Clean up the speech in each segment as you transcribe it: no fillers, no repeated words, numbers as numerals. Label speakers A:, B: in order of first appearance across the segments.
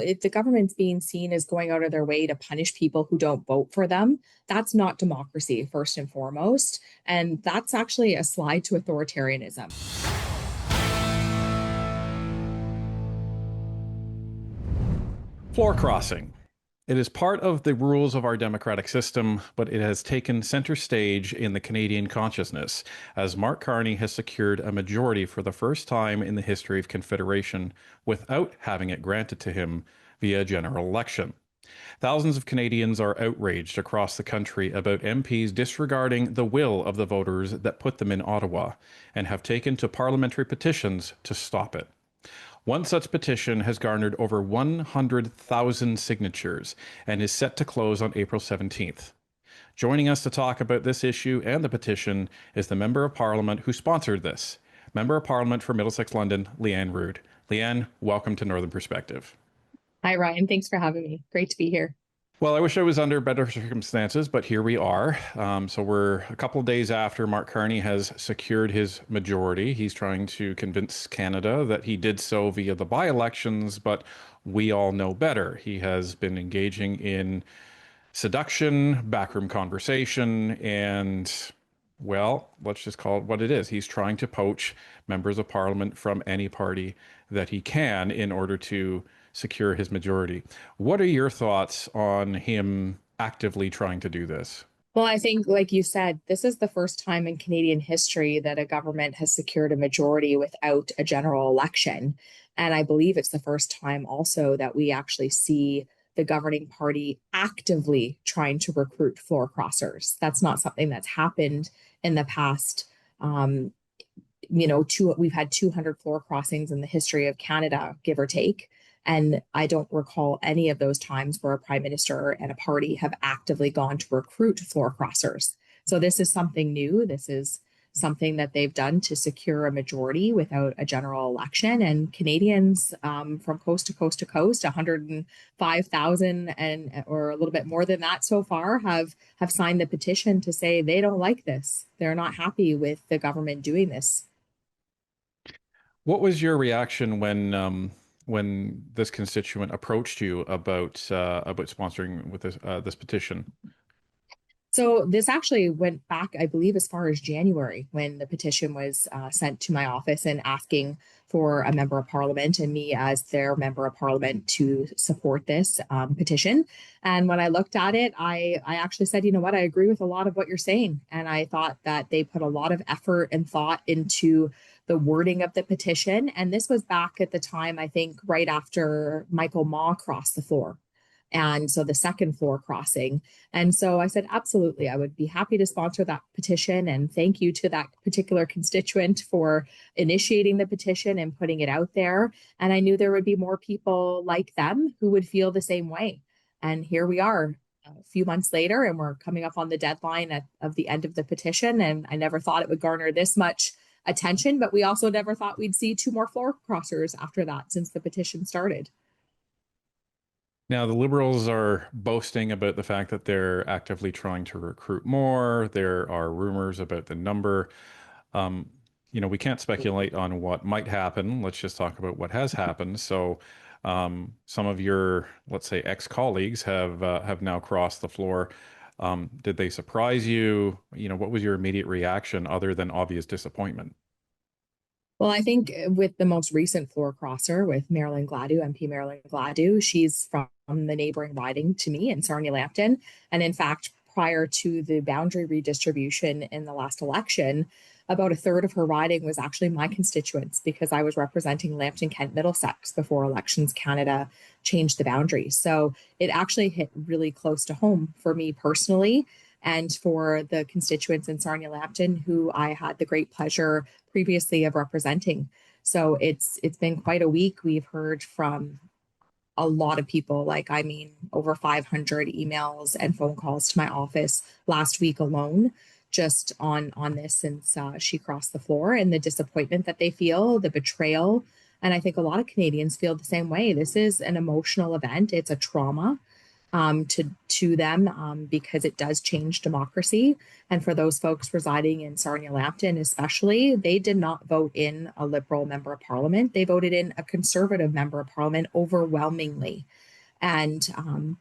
A: if the government's being seen as going out of their way to punish people who don't vote for them, that's not democracy, first and foremost. And that's actually a slide to authoritarianism.
B: Floor crossing. It is part of the rules of our democratic system, but it has taken center stage in the Canadian consciousness as Mark Carney has secured a majority for the first time in the history of Confederation without having it granted to him via general election. Thousands of Canadians are outraged across the country about MPs disregarding the will of the voters that put them in Ottawa and have taken to parliamentary petitions to stop it. One such petition has garnered over 100,000 signatures and is set to close on April 17th. Joining us to talk about this issue and the petition is the Member of Parliament who sponsored this, Member of Parliament for Middlesex London, Leanne Rood. Leanne, welcome to Northern Perspective.
A: Hi, Ryan. Thanks for having me. Great to be here.
B: Well, I wish I was under better circumstances, but here we are. So we're a couple of days after Mark Carney has secured his majority. He's trying to convince Canada that he did so via the by-elections, but we all know better. He has been engaging in seduction, backroom conversation, and, well, let's just call it what it is. He's trying to poach members of parliament from any party that he can in order to secure his majority. What are your thoughts on him actively trying to do this?
A: Well, I think, like you said, this is the first time in Canadian history that a government has secured a majority without a general election. And I believe it's the first time also that we actually see the governing party actively trying to recruit floor crossers. That's not something that's happened in the past. We've had 200 floor crossings in the history of Canada, give or take. And I don't recall any of those times where a prime minister and a party have actively gone to recruit floor crossers. So this is something new. This is something that they've done to secure a majority without a general election. And Canadians from coast to coast to coast, 105,000 or a little bit more than that so far have signed the petition to say they don't like this. They're not happy with the government doing this.
B: What was your reaction when this constituent approached you about sponsoring with this petition?
A: So this actually went back, I believe, as far as January when the petition was sent to my office and asking for a member of parliament and me as their member of parliament to support this petition. And when I looked at it, I actually said, you know what, I agree with a lot of what you're saying. And I thought that they put a lot of effort and thought into the wording of the petition. And this was back at the time, I think, right after Michael Maw crossed the floor. And so the second floor crossing. And so I said, absolutely, I would be happy to sponsor that petition. And thank you to that particular constituent for initiating the petition and putting it out there. And I knew there would be more people like them who would feel the same way. And here we are a few months later, and we're coming up on the deadline of the end of the petition. And I never thought it would garner this much attention, but we also never thought we'd see 2 more floor crossers after that since the petition started.
B: Now, the Liberals are boasting about the fact that they're actively trying to recruit more. There are rumors about the number. We can't speculate on what might happen. Let's just talk about what has happened. So some of your, let's say, ex-colleagues have now crossed the floor. Did they surprise you? What was your immediate reaction other than obvious disappointment?
A: Well, I think with the most recent floor crosser with Marilyn Gladu, MP Marilyn Gladu, she's from the neighboring riding to me in Sarnia-Lambton. And in fact, prior to the boundary redistribution in the last election, about a third of her riding was actually my constituents because I was representing Lambton, Kent, Middlesex before Elections Canada changed the boundaries. So it actually hit really close to home for me personally and for the constituents in Sarnia-Lambton who I had the great pleasure previously of representing. So it's been quite a week. We've heard from a lot of people, over 500 emails and phone calls to my office last week alone, just on this since she crossed the floor, and the disappointment that they feel, the betrayal. And I think a lot of Canadians feel the same way. This is an emotional event. It's a trauma. to them because it does change democracy. And for those folks residing in Sarnia-Lambton, especially, they did not vote in a Liberal member of Parliament. They voted in a Conservative member of Parliament overwhelmingly. And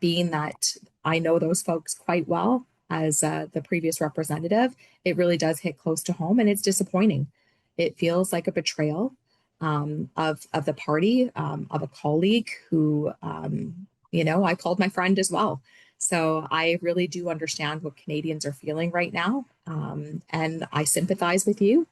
A: being that I know those folks quite well as the previous representative, it really does hit close to home, and it's disappointing. It feels like a betrayal of the party, of a colleague who, I called my friend as well. So I really do understand what Canadians are feeling right now. And I sympathize with you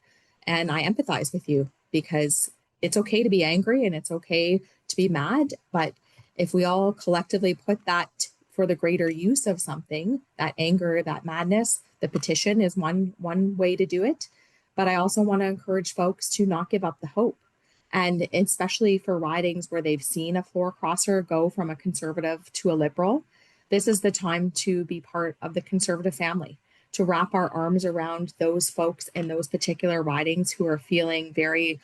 A: and I empathize with you because it's okay to be angry and it's okay to be mad. But if we all collectively put that for the greater use of something, that anger, that madness, the petition is one way to do it. But I also want to encourage folks to not give up the hope. And especially for ridings where they've seen a floor crosser go from a Conservative to a Liberal, this is the time to be part of the Conservative family, to wrap our arms around those folks in those particular ridings who are feeling very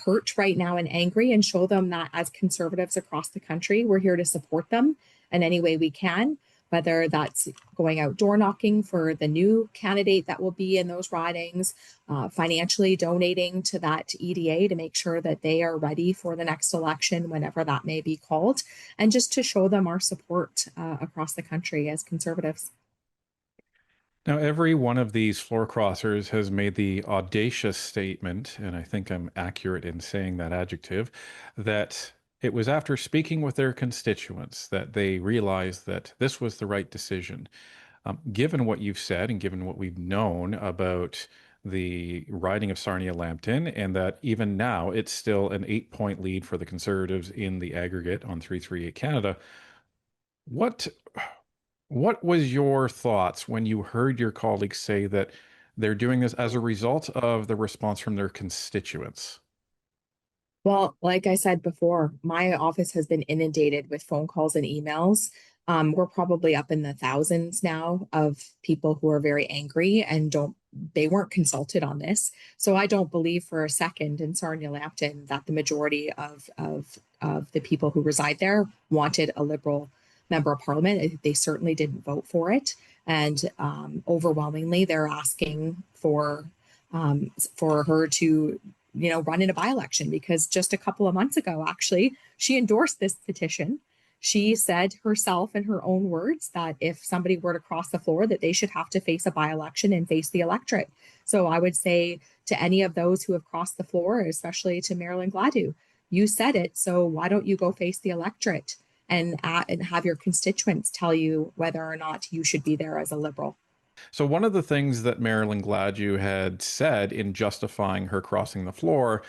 A: hurt right now and angry, and show them that as Conservatives across the country, we're here to support them in any way we can, whether that's going out door knocking for the new candidate that will be in those ridings, financially donating to that EDA to make sure that they are ready for the next election, whenever that may be called, and just to show them our support across the country as Conservatives.
B: Now, every one of these floor crossers has made the audacious statement, and I think I'm accurate in saying that adjective, that it was after speaking with their constituents that they realized that this was the right decision. Given what you've said and given what we've known about the riding of Sarnia-Lambton, and that even now it's still an 8-point lead for the Conservatives in the aggregate on 338 Canada, what what was your thoughts when you heard your colleagues say that they're doing this as a result of the response from their constituents?
A: Well, like I said before, my office has been inundated with phone calls and emails. We're probably up in the thousands now of people who are very angry and they weren't consulted on this. So I don't believe for a second in Sarnia-Lambton that the majority of the people who reside there wanted a Liberal member of Parliament. They certainly didn't vote for it. And overwhelmingly, they're asking for her to run in a by-election, because just a couple of months ago, actually, she endorsed this petition. She said herself in her own words that if somebody were to cross the floor, that they should have to face a by-election and face the electorate. So I would say to any of those who have crossed the floor, especially to Marilyn Gladu, you said it, so why don't you go face the electorate and have your constituents tell you whether or not you should be there as a Liberal?
B: So one of the things that Marilyn Gladu had said in justifying her crossing the floor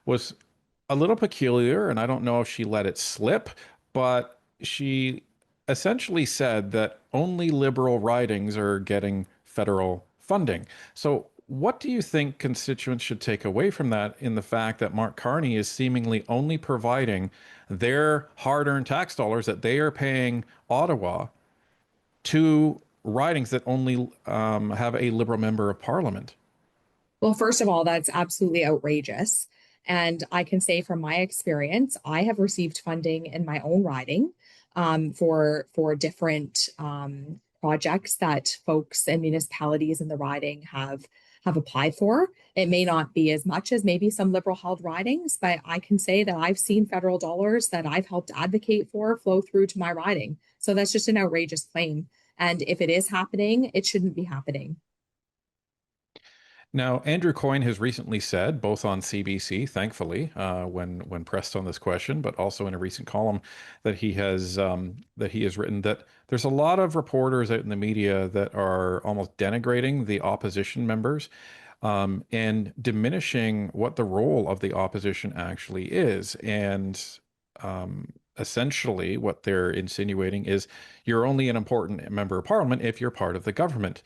B: was a little peculiar, and I don't know if she let it slip, but she essentially said that only Liberal ridings are getting federal funding. So what do you think constituents should take away from that, in the fact that Mark Carney is seemingly only providing their hard-earned tax dollars that they are paying Ottawa to ridings that only have a Liberal member of Parliament?
A: Well, first of all, that's absolutely outrageous. And I can say from my experience, I have received funding in my own riding for different projects that folks and municipalities in the riding have applied for. It may not be as much as maybe some Liberal held ridings, but I can say that I've seen federal dollars that I've helped advocate for flow through to my riding. So that's just an outrageous claim. And if it is happening, it shouldn't be happening.
B: Now, Andrew Coyne has recently said, both on CBC, thankfully, when pressed on this question, but also in a recent column that he has written, that there's a lot of reporters out in the media that are almost denigrating the opposition members, and diminishing what the role of the opposition actually is. And essentially, what they're insinuating is you're only an important member of parliament if you're part of the government.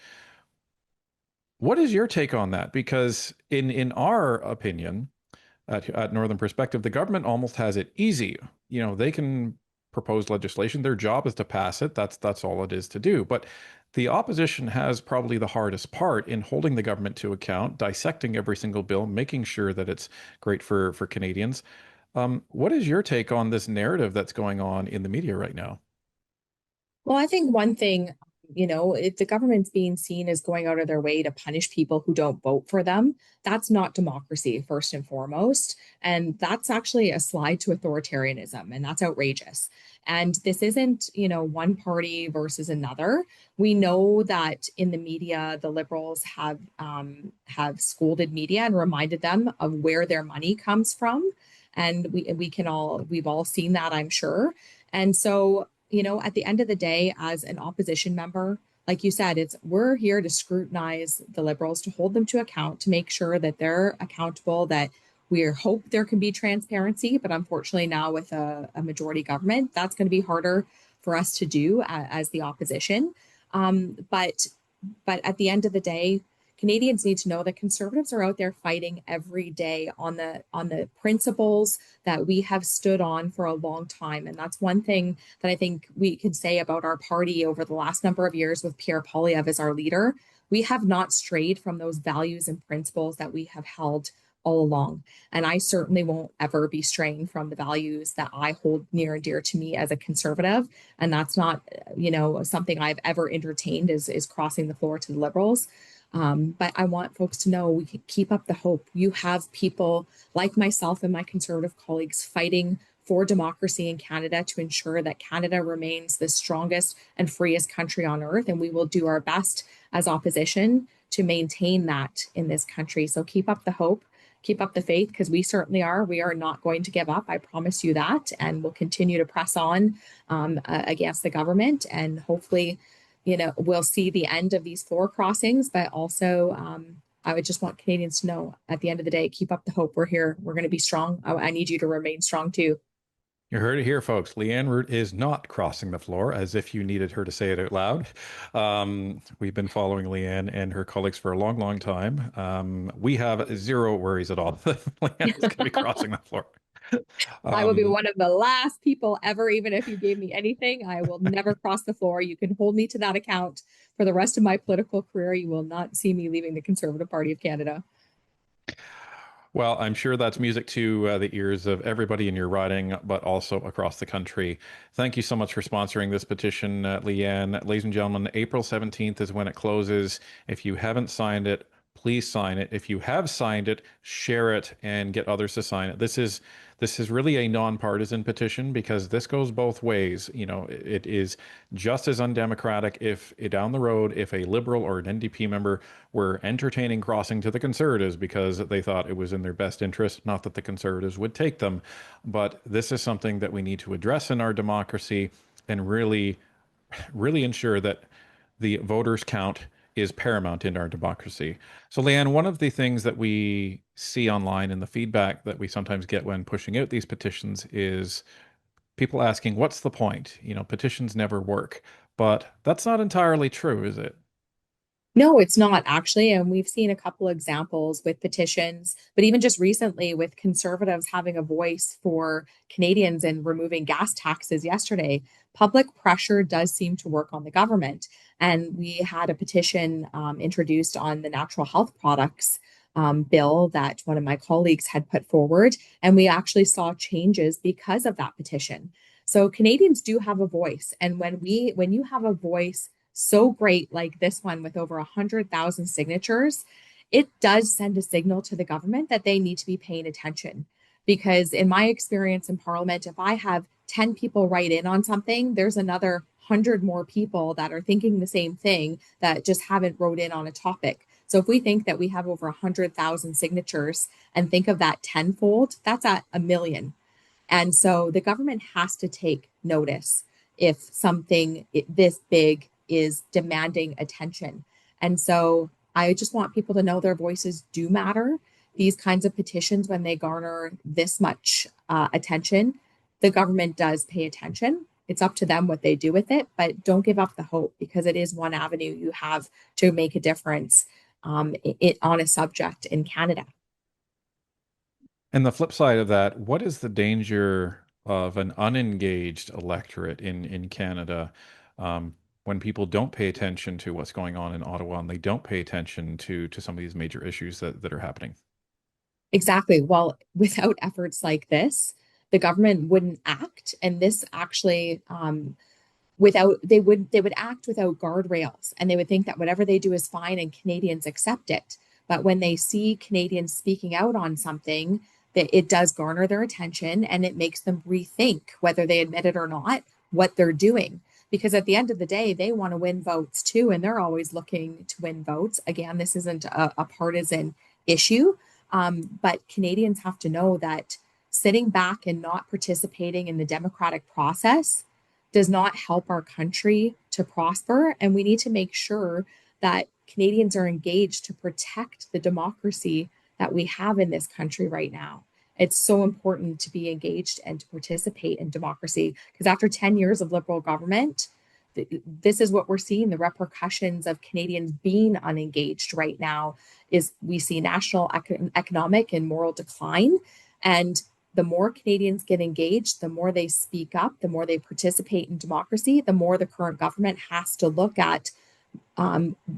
B: What is your take on that? Because in our opinion, at Northern Perspective, the government almost has it easy. You know, they can propose legislation. Their job is to pass it. That's all it is to do. But the opposition has probably the hardest part in holding the government to account, dissecting every single bill, making sure that it's great for Canadians. What is your take on this narrative that's going on in the media right now?
A: Well, I think one thing, if the government's being seen as going out of their way to punish people who don't vote for them, that's not democracy, first and foremost. And that's actually a slide to authoritarianism, and that's outrageous. And this isn't, one party versus another. We know that in the media, the liberals have scolded media and reminded them of where their money comes from. And we've all seen that, I'm sure. And so, at the end of the day, as an opposition member, like you said, we're here to scrutinize the liberals, to hold them to account, to make sure that they're accountable, that we hope there can be transparency. But unfortunately, now with a majority government, that's going to be harder for us to do as the opposition. But at the end of the day, Canadians need to know that conservatives are out there fighting every day on the principles that we have stood on for a long time. And that's one thing that I think we can say about our party over the last number of years with Pierre Poilievre as our leader. We have not strayed from those values and principles that we have held all along. And I certainly won't ever be straying from the values that I hold near and dear to me as a conservative. And that's not, something I've ever entertained is crossing the floor to the liberals. But I want folks to know we can keep up the hope. You have people like myself and my conservative colleagues fighting for democracy in Canada to ensure that Canada remains the strongest and freest country on earth. And we will do our best as opposition to maintain that in this country. So keep up the hope, keep up the faith, because we certainly are. We are not going to give up. I promise you that. And we'll continue to press on against the government, and hopefully we'll see the end of these floor crossings, but also I would just want Canadians to know at the end of the day, keep up the hope. We're here. We're going to be strong. I need you to remain strong too.
B: You heard it here, folks. Leanne Root is not crossing the floor, as if you needed her to say it out loud. We've been following Leanne and her colleagues for a long, long time. We have zero worries at all that Leanne is going to be crossing the floor.
A: I will be
B: Um,
A: one of the last people ever, even if you gave me anything, I will never cross the floor. You can hold me to that account for the rest of my political career. You will not see me leaving the Conservative Party of Canada.
B: Well, I'm sure that's music to the ears of everybody in your riding, but also across the country. Thank you so much for sponsoring this petition, Leanne. Ladies and gentlemen, April 17th is when it closes. If you haven't signed it, please sign it. If you have signed it, share it and get others to sign it. This is really a nonpartisan petition because this goes both ways. It is just as undemocratic if down the road, if a Liberal or an NDP member were entertaining crossing to the Conservatives because they thought it was in their best interest, not that the Conservatives would take them. But this is something that we need to address in our democracy and really ensure that the voters count is paramount in our democracy. So, Leanne, one of the things that we see online and the feedback that we sometimes get when pushing out these petitions is people asking, what's the point? Petitions never work. But that's not entirely true, is it?
A: No, it's not actually. And we've seen a couple examples with petitions, but even just recently with conservatives having a voice for Canadians and removing gas taxes yesterday. Public pressure does seem to work on the government. And we had a petition introduced on the natural health products bill that one of my colleagues had put forward. And we actually saw changes because of that petition. So Canadians do have a voice. And when you have a voice so great like this one with over 100,000 signatures, it does send a signal to the government that they need to be paying attention. Because in my experience in Parliament, if I have 10 people write in on something, there's another 100 more people that are thinking the same thing that just haven't wrote in on a topic. So if we think that we have over 100,000 signatures and think of that tenfold, that's at a million. And so the government has to take notice if something this big is demanding attention. And so I just want people to know their voices do matter. These kinds of petitions, when they garner this much attention, the government does pay attention. It's up to them what they do with it, but don't give up the hope because it is one avenue you have to make a difference on a subject in Canada.
B: And the flip side of that, what is the danger of an unengaged electorate in Canada when people don't pay attention to what's going on in Ottawa and they don't pay attention to some of these major issues that are happening?
A: Exactly. Well, without efforts like this, the government wouldn't act. And this actually without they would act without guardrails, and they would think that whatever they do is fine and Canadians accept it. But when they see Canadians speaking out on something, that it does garner their attention and it makes them rethink, whether they admit it or not, what they're doing. Because at the end of the day, they want to win votes too, and they're always looking to win votes. Again, this isn't a partisan issue, but Canadians have to know that sitting back and not participating in the democratic process does not help our country to prosper. And we need to make sure that Canadians are engaged to protect the democracy that we have in this country right now. It's so important to be engaged and to participate in democracy, because after 10 years of Liberal government, this is what we're seeing. The repercussions of Canadians being unengaged right now is we see national economic and moral decline. And the more Canadians get engaged, the more they speak up, the more they participate in democracy, the more the current government has to look at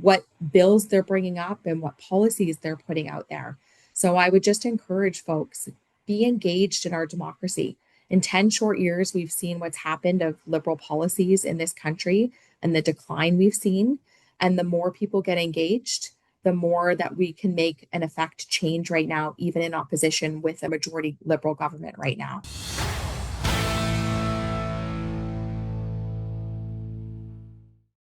A: what bills they're bringing up and what policies they're putting out there. So I would just encourage folks, be engaged in our democracy. In 10 short years, we've seen what's happened of Liberal policies in this country and the decline we've seen. And the more people get engaged, the more that we can make and affect change right now, even in opposition with a majority Liberal government right now.